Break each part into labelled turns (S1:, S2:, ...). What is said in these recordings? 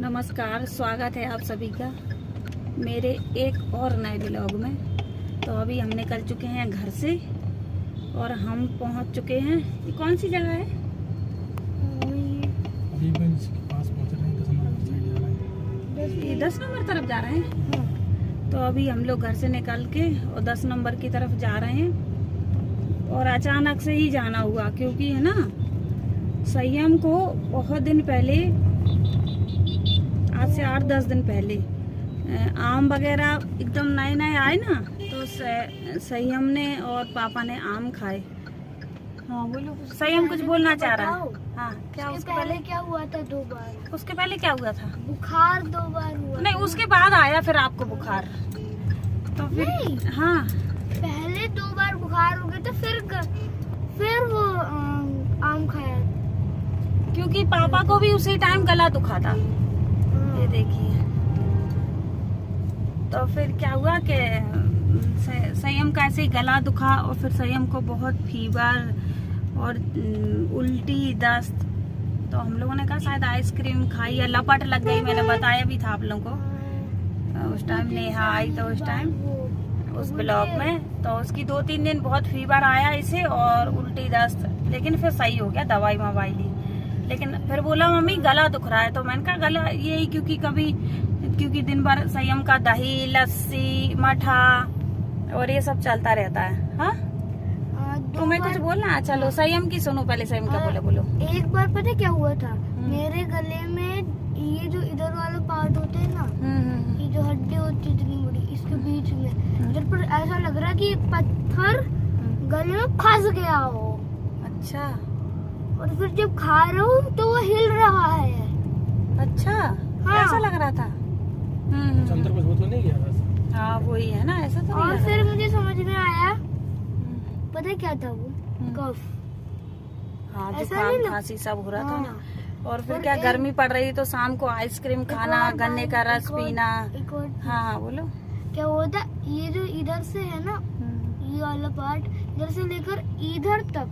S1: नमस्कार, स्वागत है आप सभी का मेरे एक और नए ब्लॉग में। तो अभी हम निकल चुके हैं घर से और हम पहुंच चुके हैं। ये कौन सी जगह है?
S2: हबीबगंज के पास पहुंच रहे हैं। 10 नंबर साइड जा रहे हैं।
S1: ये 10 नंबर तरफ जा रहे हैं। तो अभी हम लोग घर से निकल के और 10 नंबर की तरफ जा रहे हैं। और अचानक से ही जाना हुआ, क्योंकि है ना, संयम को बहुत दिन पहले, आज से 8-10 दिन पहले आम वगैरह एकदम नए नए आए ना, तो संयम ने और पापा ने आम खाए। हाँ बोलो, संयम कुछ बोलना चाह रहा है। हाँ, क्या उसके पहले
S3: क्या हुआ था? 2 बार
S1: उसके पहले क्या हुआ था?
S3: बुखार 2 बार हुआ।
S1: नहीं, उसके बाद आया फिर आपको बुखार। तो फिर
S3: नहीं,
S1: हाँ,
S3: पहले 2 बार बुखार हो गया, तो फिर वो आम खाया।
S1: क्योंकि पापा को भी उसी टाइम गला दुखा था। ये देखिए, तो फिर क्या हुआ कि संयम का ऐसे ही गला दुखा और फिर संयम को बहुत फीवर और उल्टी, दस्त। तो हम लोगों ने कहा शायद आइसक्रीम खाई या लपट लग गई। मैंने बताया भी था आप लोगों को उस टाइम, नेहा आई तो उस टाइम उस ब्लॉग में। तो उसकी 2-3 दिन बहुत फीवर आया इसे और उल्टी, दस्त, लेकिन फिर सही हो गया, दवाई मवाई ली। लेकिन फिर बोला मम्मी गला दुख रहा है। तो मैंने कहा गला यही, क्योंकि दिन भर संयम का दही, लस्सी, मठा और ये सब चलता रहता है। हाँ, तो मैं कुछ बोलना। चलो संयम की सुनो पहले, संयम का बोलो।
S3: एक बार पता क्या हुआ था? मेरे गले में ये जो इधर वाला पार्ट होते हैं ना, ये जो हड्डी होती है इतनी बड़ी, इसके बीच में इधर पर ऐसा लग रहा है कि पत्थर गले में फंस गया हो।
S1: अच्छा,
S3: और फिर जब खा रहा हूँ तो वो हिल रहा है।
S1: अच्छा,
S3: हाँ।
S1: ऐसा लग रहा था।
S2: अंदर कुछ हो तो नहीं गया बस।
S1: हाँ वही है ना, ऐसा तो
S3: और
S1: नहीं लग
S3: फिर
S1: रहा।
S3: मुझे समझ में आया, पता क्या था वो? कफ।
S1: हाँ,
S3: ऐसा
S1: जुकाम,
S3: नहीं लग-
S1: खांसी सब हो रहा था ना। और फिर
S3: और
S1: क्या,
S3: एक-
S1: गर्मी पड़ रही तो शाम को आइसक्रीम खाना,
S3: और
S1: गन्ने का रस
S3: एक और-
S1: पीना।
S3: एक और
S1: हाँ हाँ बोलो।
S3: क्या होता, ये जो इधर से है ना, ये वाला पार्ट, इधर से लेकर इधर तक,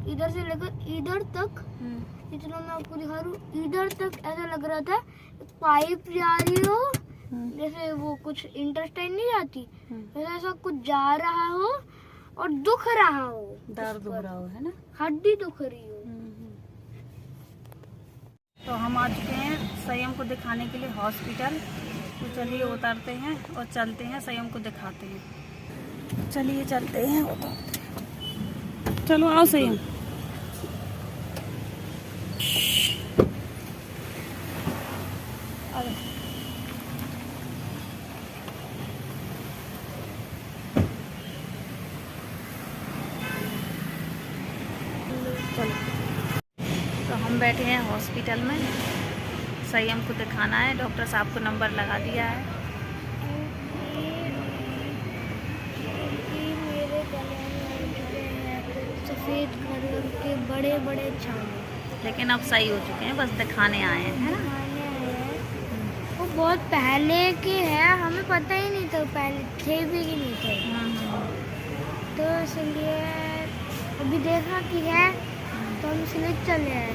S3: इधर से लेकर इधर तक, इतना मैं आपको दिखा रहा हूँ, इधर तक ऐसा लग रहा था पाइप जा रही हो, जैसे वो कुछ इंटेस्टाइन नहीं जाती, वैसा ऐसा कुछ जा रहा हो और दुख रहा हो,
S1: दर्द हो रहा हो, है ना।
S3: हड्डी दुख रही हो।
S1: तो हम आ चुके हैं संयम को दिखाने के लिए हॉस्पिटल। तो चलिए उतरते हैं और चलते हैं, संयम को दिखाते हैं। चलिए चलते हैं, उतरते हैं। चलो आओ संयम। चलो, तो हम बैठे हैं हॉस्पिटल में, संयम को दिखाना है। डॉक्टर साहब को नंबर लगा दिया है।
S3: मेरे गले में सफेद कलर के बड़े बड़े छाले,
S1: लेकिन अब सही हो चुके हैं, बस दिखाने आए हैं, है ना।
S3: वो बहुत पहले के हैं, हमें पता ही नहीं था पहले थे भी कि नहीं थे। तो इसलिए अभी देखा कि है, तो हम इसलिए चले आए।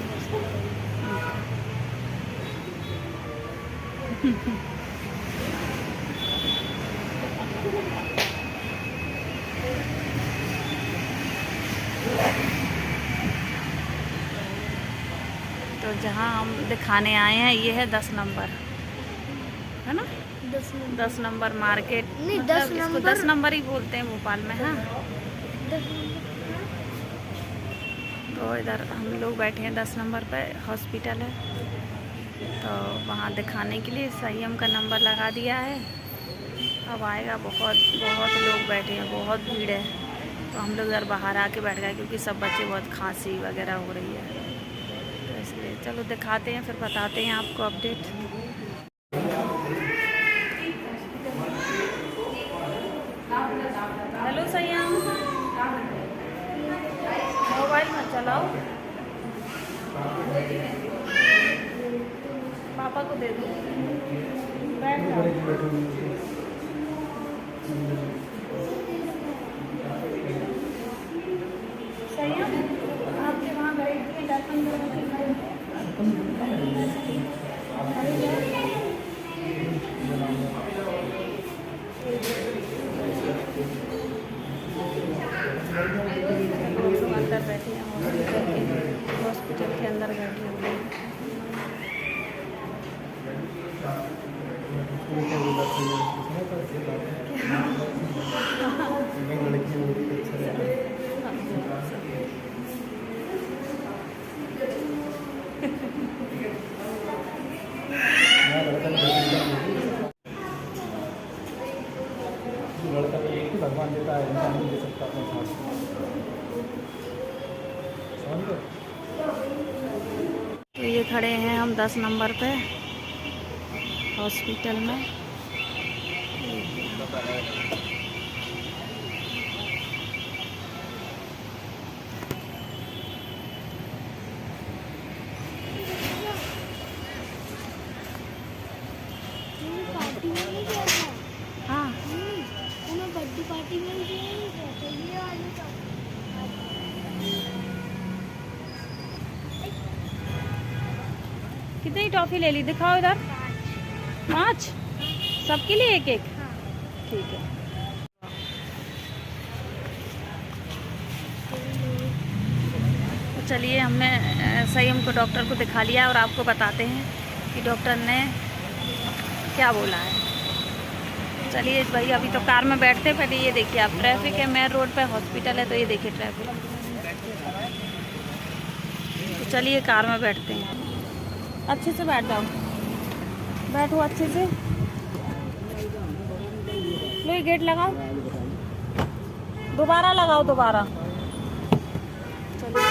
S1: तो जहाँ हम दिखाने आए हैं ये है 10 नंबर, है ना। 10 नंबर मार्केट,
S3: नहीं,
S1: मतलब
S3: 10
S1: इसको
S3: नंबर
S1: 10 नंबर ही बोलते हैं भोपाल में। हाँ,
S3: 10
S1: तो इधर हम लोग बैठे हैं 10 नंबर पे, हॉस्पिटल है। तो वहाँ दिखाने के लिए संयम का नंबर लगा दिया है। अब आएगा, बहुत बहुत लोग बैठे हैं, बहुत भीड़ है। तो हम लोग इधर बाहर आके बैठ गए, क्योंकि सब बच्चे बहुत खांसी वगैरह हो रही है, तो इसलिए चलो दिखाते हैं, फिर बताते हैं आपको अपडेट। हेलो संयम, मोबाइल मत चलाओ, पापा को दे दो, बैठ जाओ। संयम, आपके वहाँ गए थे दर्शन करने के लिए?
S2: क्या बोला था इसमें तो ये बात है लड़की बहुत अच्छा रहता है लड़का तो एक ही भगवान देता है, इंसान नहीं दे सकता अपने साथ। समझ गए?
S1: तो ये खड़े हैं हम 10 नंबर पे हॉस्पिटल में।
S3: पार्टी में नहीं गया था।
S1: हाँ
S3: मैं बर्थडे पार्टी में गया तो ये वाली
S1: कितनी टॉफी ले ली, दिखाओ इधर। 5 सबके लिए एक एक। ठीक है। तो चलिए हमने संयम को डॉक्टर को दिखा लिया और आपको बताते हैं कि डॉक्टर ने क्या बोला है। चलिए भाई अभी तो कार में बैठते, पहले ये देखिए आप, ट्रैफिक है, मेन रोड पे हॉस्पिटल है, तो ये देखिए ट्रैफिक। तो चलिए कार में बैठते हैं। अच्छे से बैठ जाओ, बैठो अच्छे से। लो ये गेट लगाओ, दोबारा लगाओ, दोबारा। चलिए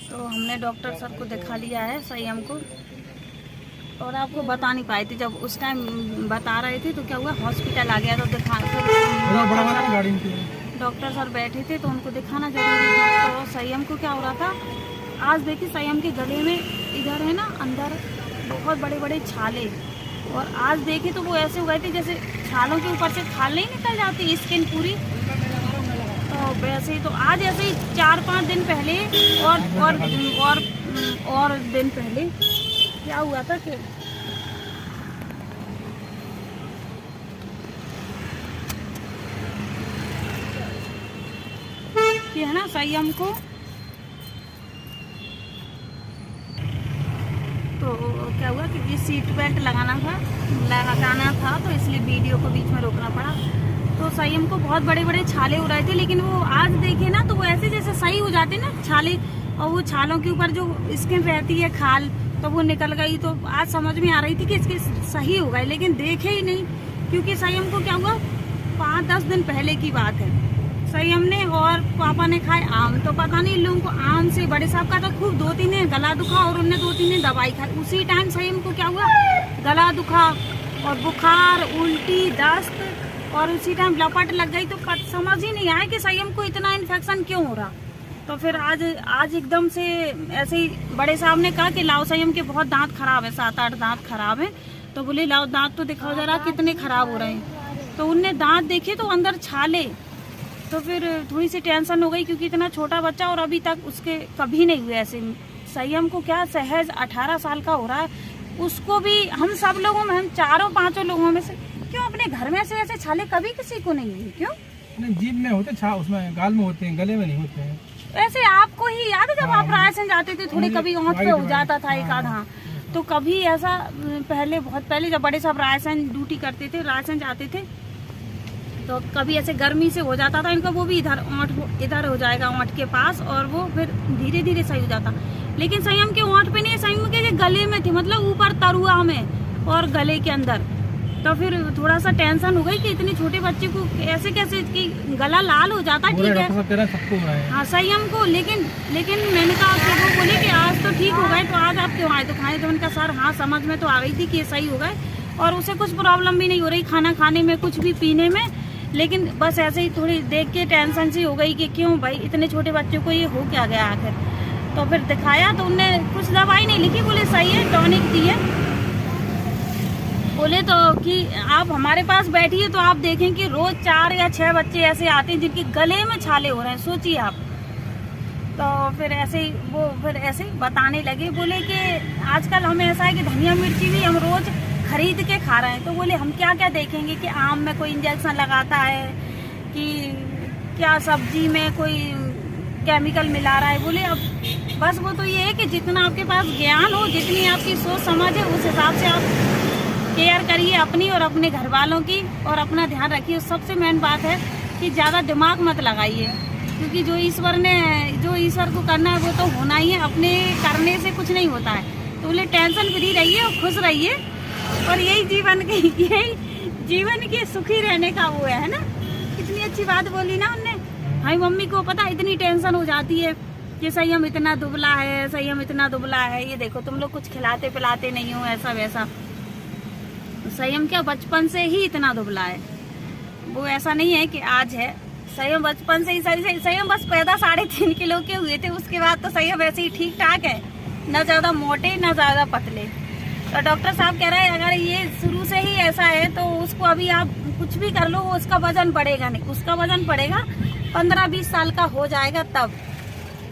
S1: तो हमने डॉक्टर सर को दिखा लिया है संयम को, और आपको बता नहीं पाई थी, जब उस टाइम बता रहे थे तो क्या हुआ, हॉस्पिटल आ गया तो डॉक्टर सर बैठे थे तो उनको दिखाना जरूरी था। तो संयम को क्या हो रहा था, आज देखिए संयम के गले में इधर है ना अंदर बहुत बड़े बड़े छाले, और आज देखे तो वो ऐसे हो गए थे जैसे छालों के ऊपर से खाल नहीं निकल जाती, स्किन पूरी। तो वैसे ही तो आज ऐसे ही 4-5 दिन पहले और दिन पहले क्या हुआ था कि है ना संयम को तो क्या हुआ कि ये सीट बेल्ट लगाना था तो इसलिए वीडियो को बीच में रोकना पड़ा। तो संयम को बहुत बड़े बड़े छाले हो रहे थे, लेकिन वो आज देखे ना तो वो ऐसे जैसे सही हो जाते ना छाले, और वो छालों के ऊपर जो स्किन रहती है खाल तो वो निकल गई। तो आज समझ में आ रही थी कि इसके सही हो गए, लेकिन देखे ही नहीं, क्योंकि संयम को क्या हुआ 5-10 दिन पहले की बात है। संयम ने और पापा ने खाए आम, तो पता नहीं लोगों को आम से बड़े साहब का तो खूब 2-3 दिन गला दुखा और उनने 2-3 दिन दवाई खाई। उसी टाइम संयम को क्या हुआ, गला दुखा और बुखार, उल्टी, दस्त, और उसी टाइम लपट लग गई। तो समझ ही नहीं आया कि संयम को इतना इन्फेक्शन क्यों हो रहा। तो फिर आज एकदम से ऐसे ही बड़े साहब ने कहा कि लाओ संयम के बहुत दांत खराब है, 7-8 दांत खराब है। तो बोले लाओ दांत तो दिखाओ जरा कितने खराब हो रहे हैं। तो उनने दांत देखे तो अंदर छाले। तो फिर थोड़ी सी टेंशन हो गई, क्योंकि इतना छोटा बच्चा और अभी तक उसके कभी नहीं हुए ऐसे। संयम को क्या सहज 18 साल का हो रहा है, उसको भी हम सब लोगों में, हम 4-5 लोगों में से क्यों अपने घर में से ऐसे छाले कभी किसी को नहीं हुए, क्यों?
S2: जीभ में होते, छा उसमें गाल में होते हैं, गले में नहीं होते हैं।
S1: वैसे आपको ही याद है जब आप रायसेन जाते थे, थोड़े कभी ओंठ पे हो जाता था एक आधा, तो कभी ऐसा पहले, बहुत पहले जब बड़े साहब रायसेन ड्यूटी करते थे, रायसेन जाते थे, तो कभी ऐसे गर्मी से हो जाता था इनका, वो भी इधर हो जाएगा ओंठ के पास, और वो फिर धीरे धीरे सही हो जाता। लेकिन संयम के ओंठ पे नहीं, संयम के गले में थी, मतलब ऊपर तरुआ में और गले के अंदर। तो फिर थोड़ा सा टेंशन हो गई कि इतने छोटे बच्चे को ऐसे कैसे कि गला लाल हो जाता। ठीक है हाँ संयम को, लेकिन मैंने कहा कि वो बोले कि आज तो ठीक हो गए, तो आज आप क्यों आए? तो खाए तो उनका सर हाँ समझ में तो आ गई थी कि ये सही हो गए, और उसे कुछ प्रॉब्लम भी नहीं हो रही खाना खाने में, कुछ भी पीने में। लेकिन बस ऐसे ही थोड़ी देख के टेंशन सी हो गई कि क्यों भाई इतने छोटे बच्चों को ये हो क्या गया आखिर। तो फिर दिखाया तो उनने कुछ दवाई नहीं लिखी, बोले सही है, टॉनिक दी है। बोले तो कि आप हमारे पास बैठिए तो आप देखें कि रोज 4 या 6 बच्चे ऐसे आते हैं जिनके गले में छाले हो रहे हैं, सोचिए आप। तो फिर ऐसे ही वो फिर ऐसे ही बताने लगे, बोले कि आजकल हमें ऐसा है कि धनिया मिर्ची भी हम रोज खरीद के खा रहे हैं। तो बोले हम क्या क्या देखेंगे कि आम में कोई इंजेक्शन लगाता है, कि क्या सब्जी में कोई केमिकल मिला रहा है। बोले अब बस वो तो ये है कि जितना आपके पास ज्ञान हो, जितनी आपकी सोच समझ है, उस हिसाब से आप केयर करिए अपनी और अपने घर वालों की, और अपना ध्यान रखिए। सबसे मेन बात है कि ज़्यादा दिमाग मत लगाइए, क्योंकि जो ईश्वर को करना है वो तो होना ही है, अपने करने से कुछ नहीं होता है। तो बोले टेंशन फ्री रहिए और खुश रहिए, और यही जीवन के सुखी रहने का वो है ना। कितनी अच्छी बात बोली ना उनने। भाई मम्मी को पता इतनी टेंशन हो जाती है कि संयम इतना दुबला है, संयम इतना दुबला है, ये देखो तुम लोग कुछ खिलाते पिलाते नहीं हो, ऐसा वैसा। संयम क्या बचपन से ही इतना दुबला है, वो ऐसा नहीं है कि आज है। संयम बचपन से ही संयम बस पैदा 3.5 किलो के हुए थे, उसके बाद तो संयम वैसे ही ठीक ठाक है, न ज्यादा मोटे न ज्यादा पतले। तो डॉक्टर साहब कह रहे हैं अगर ये शुरू से ही ऐसा है तो उसको अभी आप कुछ भी कर लो, उसका वजन बढ़ेगा नहीं। उसका वजन बढ़ेगा 15-20 साल का हो जाएगा, तब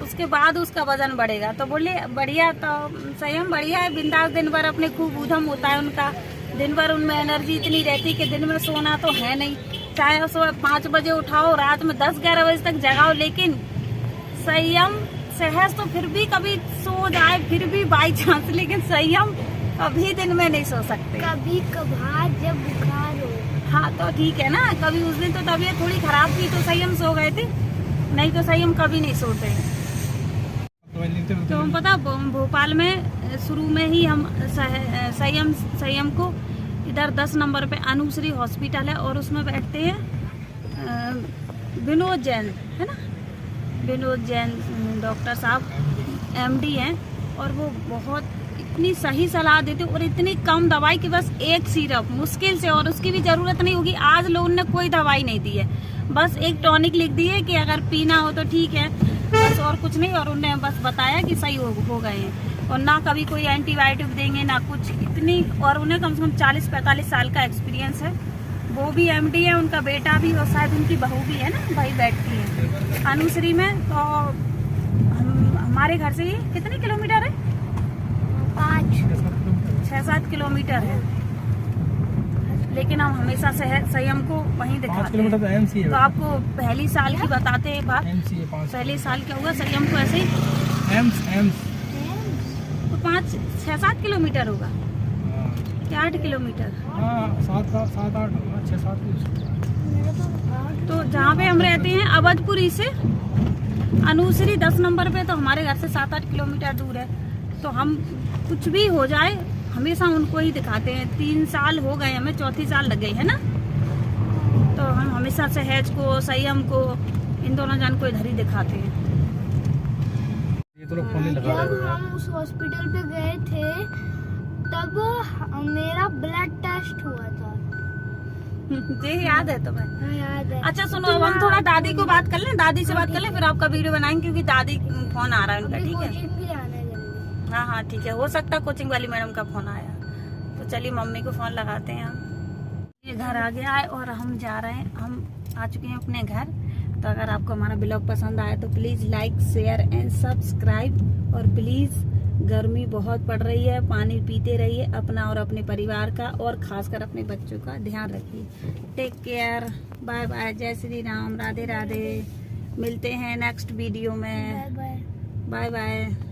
S1: उसके बाद उसका वजन बढ़ेगा। तो बोले बढ़िया, तो संयम बढ़िया है, बिंदास दिन भर अपने खूब ऊधम होता है उनका, दिन भर उनमें एनर्जी इतनी रहती कि दिन में सोना तो है नहीं, चाहे सुबह 5 बजे उठाओ, रात में 10-11 बजे तक जगाओ, लेकिन संयम सहज तो फिर भी कभी सो जाए, फिर भी बाई चांस, लेकिन संयम कभी दिन में नहीं सो सकते।
S3: कभी कभार जब बुखार हो,
S1: हाँ तो ठीक है ना, कभी उस दिन तो तबीयत थोड़ी खराब थी तो संयम सो गए थे, नहीं तो संयम कभी नहीं सोते। तो हम पता भोपाल में शुरू में ही हम संयम को इधर 10 नंबर पे अनुश्री हॉस्पिटल है, और उसमें बैठते हैं विनोद जैन, है ना, विनोद जैन डॉक्टर साहब MD हैं, और वो बहुत इतनी सही सलाह देते, और इतनी कम दवाई कि बस एक सिरप मुश्किल से, और उसकी भी जरूरत नहीं होगी। आज लोगों ने कोई दवाई नहीं दी है, बस एक टॉनिक लिख दी है कि अगर पीना हो तो ठीक है, बस और कुछ नहीं। और उन्होंने बस बताया कि सही हो गए हैं, और ना कभी कोई एंटीबायोटिक देंगे ना कुछ, इतनी। और उन्हें कम से कम 40-45 साल का एक्सपीरियंस है, वो भी MD है, उनका बेटा भी, और शायद उनकी बहू भी है ना, भाई बैठती है अनुश्री में। तो हमारे घर से ये कितने किलोमीटर है? 6-7 किलोमीटर है, लेकिन हम हमेशा संयम को वहीं दिखाते हैं। तो आपको पहली साल की बताते हैं बात, पहले साल क्या हुआ संयम को ऐसे ही तो 5-6-7 किलोमीटर होगा क्या 8 किलोमीटर?
S2: 7-8 6-7।
S1: तो जहाँ पे हम रहते हैं अवधपुरी से अनुश्री 10 नंबर पे, तो हमारे घर से 7-8 किलोमीटर दूर है। तो हम कुछ भी हो जाए हमेशा उनको ही दिखाते हैं। 3 साल हो गए हमें, 4थी साल लग गई है ना। तो हम हमेशा सहज को, संयम को, इन दोनों जन को इधर ही दिखाते हैं।
S2: ये तो लोग फोन नहीं लगा
S3: जब
S2: रहे हैं।
S3: हम उस हॉस्पिटल पे गए थे तब मेरा ब्लड टेस्ट हुआ था।
S1: जी याद है तुम्हें?
S3: हाँ, याद है।
S1: अच्छा सुनो, अब हम थोड़ा दादी को बात कर लें, दादी से बात कर लें, फिर आपका वीडियो बनाएंगे, क्योंकि दादी फोन आ रहा है उनका।
S3: अभी
S1: ठीक है,
S3: कोचिंग भी आना है जल्दी।
S1: हाँ ठीक है, हो सकता है कोचिंग वाली मैडम का फोन आया। तो चलिए मम्मी को फोन लगाते हैं हम। ये घर आ गया है और हम जा रहे हैं, हम आ चुके हैं अपने घर। तो अगर आपको हमारा ब्लॉग पसंद आया तो please like, share and subscribe. और प्लीज़, गर्मी बहुत पड़ रही है, पानी पीते रहिए, अपना और अपने परिवार का, और खासकर अपने बच्चों का ध्यान रखिए। टेक केयर, बाय बाय, जय श्री राम, राधे राधे। मिलते हैं नेक्स्ट वीडियो में।
S3: Bye bye.
S1: Bye bye.